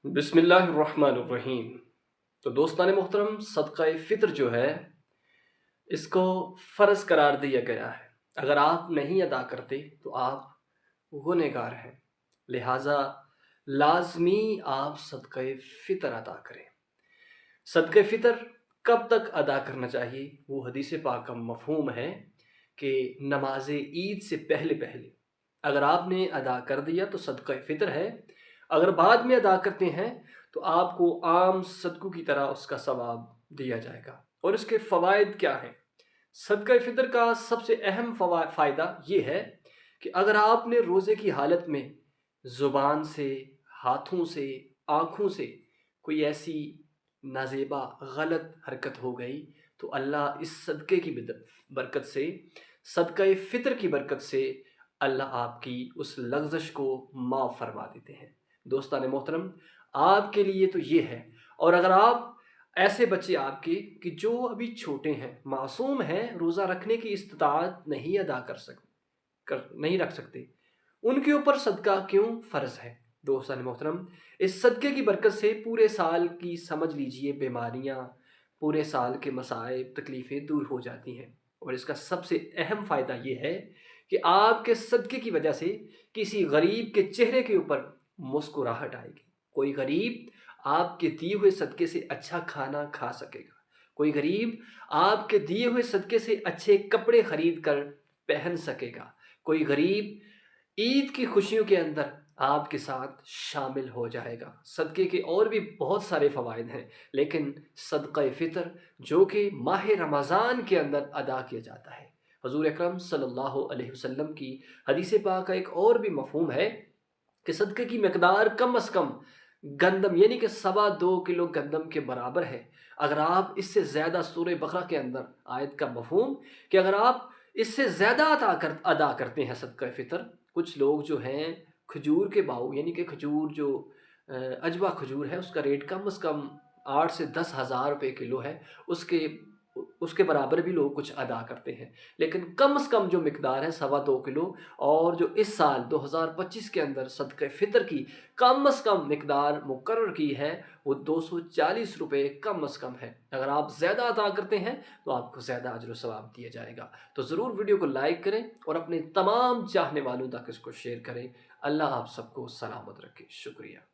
बिस्मिल्लाहिर्रहमानिर्रहीम। तो दोस्तान मोहतरम, सदक़ा फ़ितर जो है इसको फ़र्ज़ करार दिया गया है। अगर आप नहीं अदा करते तो आप गुनहगार हैं, लिहाजा लाज़मी आप सदक़ा फ़ितर अदा करें। सदक़ा फ़ितर कब तक अदा करना चाहिए? वो हदीस पाक का मफ़हूम है कि नमाज़ ईद से पहले पहले अगर आपने अदा कर दिया तो सदक़ा फ़ितर है। अगर बाद में अदा करते हैं तो आपको आम सदक़ों की तरह उसका सवाब दिया जाएगा। और इसके फ़वाइद क्या हैं? सदक़ा फ़ितर का सबसे अहम फ़ायदा ये है कि अगर आपने रोज़े की हालत में ज़ुबान से, हाथों से, आँखों से कोई ऐसी नाज़ेबा गलत हरकत हो गई तो अल्लाह इस सदक़े की बरकत से, सदक़ा फ़ितर की बरकत से अल्लाह आपकी उस लग़ज़श को माफ़ फरमा देते हैं। दोस्तान मोहतरम, आपके लिए तो ये है। और अगर आप ऐसे बच्चे आपके कि जो अभी छोटे हैं, मासूम हैं, रोज़ा रखने की इस्तिताअत नहीं अदा कर नहीं रख सकते, उनके ऊपर सदका क्यों फ़र्ज़ है? दोस्तान मोहतरम, इस सदक़े की बरकत से पूरे साल की समझ लीजिए बीमारियाँ, पूरे साल के मसाइब, तकलीफ़ें दूर हो जाती हैं। और इसका सबसे अहम फ़ायदा ये है कि आपके सदक़े की वजह से किसी गरीब के चेहरे के ऊपर मुस्कुराहट आएगी। कोई गरीब आपके दिए हुए सदक़े से अच्छा खाना खा सकेगा। कोई गरीब आपके दिए हुए सदक़े से अच्छे कपड़े खरीद कर पहन सकेगा। कोई गरीब ईद की खुशियों के अंदर आपके साथ शामिल हो जाएगा। सदक़े के और भी बहुत सारे फ़वाइद हैं, लेकिन सदक़ा फ़ितर जो कि माह रमज़ान के अंदर अदा किया जाता है, हुज़ूर अकरम सल्लल्लाहु अलैहि वसल्लम की हदीस पाक का एक और भी मफ़हूम है कि सदक़े की मिक़दार कम अज़ कम गंदम यानी कि 2.25 किलो गंदम के बराबर है। अगर आप इससे ज़्यादा सूरह बक़रा के अंदर आयत का मफ़हूम कि अगर आप इससे ज़्यादा अदा करते हैं सदक़ा फ़ितर, कुछ लोग जो हैं खजूर के भाव यानी कि खजूर जो अजवा खजूर है उसका रेट कम से कम 8 से 10 हज़ार रुपये किलो है, उसके बराबर भी लोग कुछ अदा करते हैं। लेकिन कम से कम जो मिक़दार है 2.25 किलो, और जो इस साल 2025 के अंदर सदक़ा फ़ितर की कम से कम मिक़दार मुकर्रर की है वो 240 रुपये कम से कम है। अगर आप ज़्यादा अदा करते हैं तो आपको ज़्यादा अजर व सवाब दिया जाएगा। तो ज़रूर वीडियो को लाइक करें और अपने तमाम चाहने वालों तक इसको शेयर करें। अल्लाह आप सबको सलामत रखे। शुक्रिया।